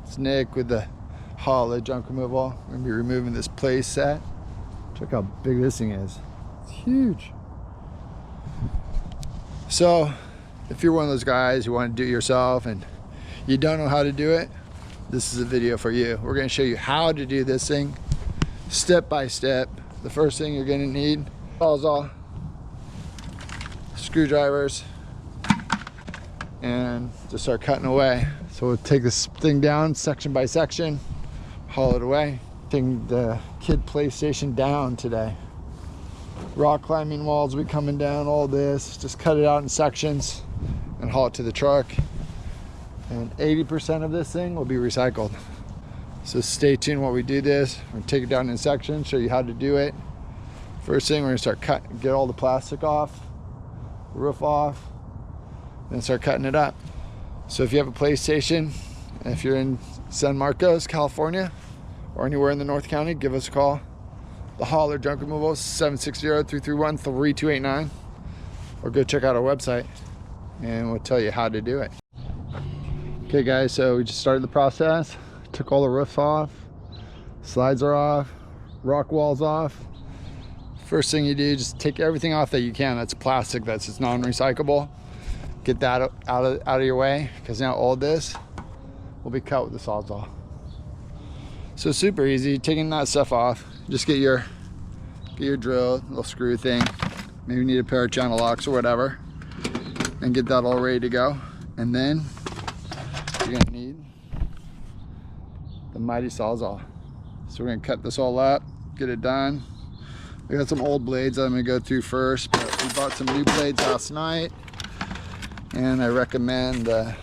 It's Nick with the Hollow Junk Removal. We're gonna be removing this play set. Check how big this thing is. It's huge. So, if you're one of those guys who want to do it yourself and you don't know how to do it, this is a video for you. We're gonna show you how to do this thing step by step. The first thing you're gonna need, sawzall, screwdrivers, and just start cutting away. So we'll take this thing down section by section, haul it away. Taking the kid PlayStation down today. Rock climbing walls will be coming down, all this. Just cut it out in sections and haul it to the truck. And 80% of this thing will be recycled. So stay tuned while we do this. We're gonna take it down in sections, show you how to do it. First thing, we're gonna start get all the plastic off, roof off, then start cutting it up. So if you have a PlayStation, if you're in San Marcos, California, or anywhere in the North County, give us a call. The Holler Junk Removal, 760-331-3289, or go check out our website and we'll tell you how to do it. Okay guys, so we just started the process. Took all the roofs off, slides are off, rock walls off. First thing you do, just take everything off that you can. That's plastic, that's just non-recyclable. Get that out of your way, because now all this will be cut with the sawzall. So super easy, taking that stuff off. Just get your drill, little screw thing. Maybe you need a pair of channel locks or whatever, and get that all ready to go. And then you're gonna need the mighty sawzall. So we're gonna cut this all up, get it done. We got some old blades that I'm gonna go through first, but we bought some new blades last night, and I recommend the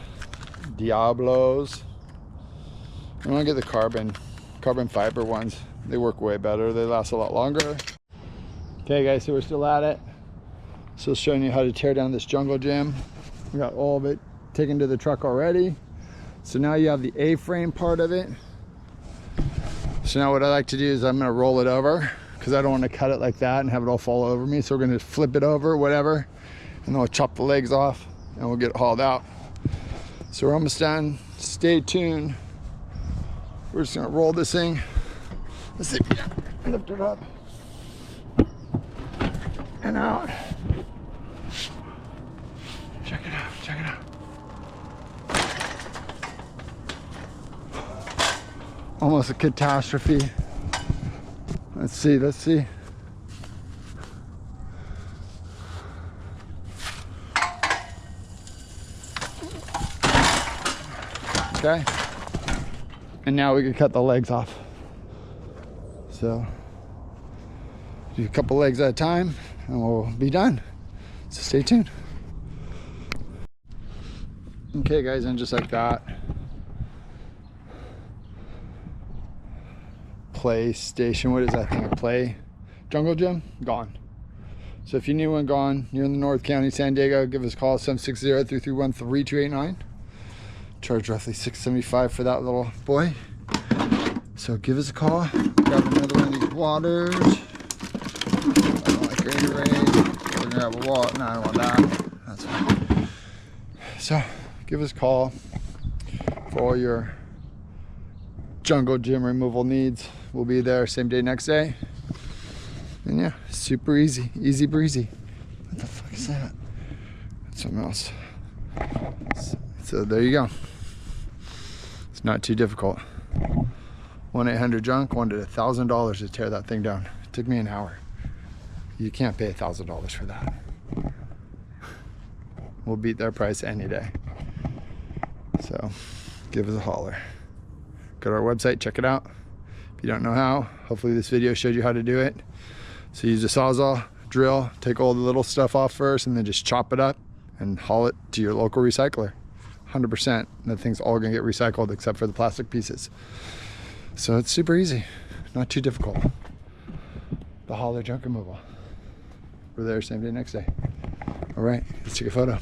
Diablos. I want to get the carbon fiber ones. They work way better. They last a lot longer. Okay guys, so we're still at it. Still showing you how to tear down this jungle gym. We got all of it taken to the truck already. So now you have the A-frame part of it. So now what I like to do is I'm going to roll it over, because I don't want to cut it like that and have it all fall over me. So we're going to flip it over, whatever, and then we'll chop the legs off and we'll get it hauled out. So we're almost done. Stay tuned. We're just gonna roll this thing. Let's see, yeah, lift it up and out. Check it out, check it out. Almost a catastrophe. Let's see, let's see. Okay, and now we can cut the legs off. So do a couple legs at a time and we'll be done. So stay tuned. Okay guys, and just like that, PlayStation, what is that thing, a play jungle gym, gone. So if you need one gone, you're in the North County, San Diego, give us a call, 760-331-3289. Charge roughly $6.75 for that little boy. So give us a call. Grab another one of these waters. I don't like Gatorade. We're gonna grab a water. No, I don't want that. That's fine. So give us a call for all your jungle gym removal needs. We'll be there same day, next day. And yeah, super easy, easy breezy. What the fuck is that? That's something else. So there you go. It's not too difficult. 1-800-JUNK wanted $1,000 to tear that thing down. It took me an hour. You can't pay $1,000 for that. We'll beat their price any day. So give us a holler. Go to our website, check it out. If you don't know how, hopefully this video showed you how to do it. So use a sawzall, drill, take all the little stuff off first, and then just chop it up and haul it to your local recycler. 100%. That thing's all gonna get recycled except for the plastic pieces. So it's super easy, not too difficult. The Holler Junk Removal. We're there same day, next day. All right, let's take a photo.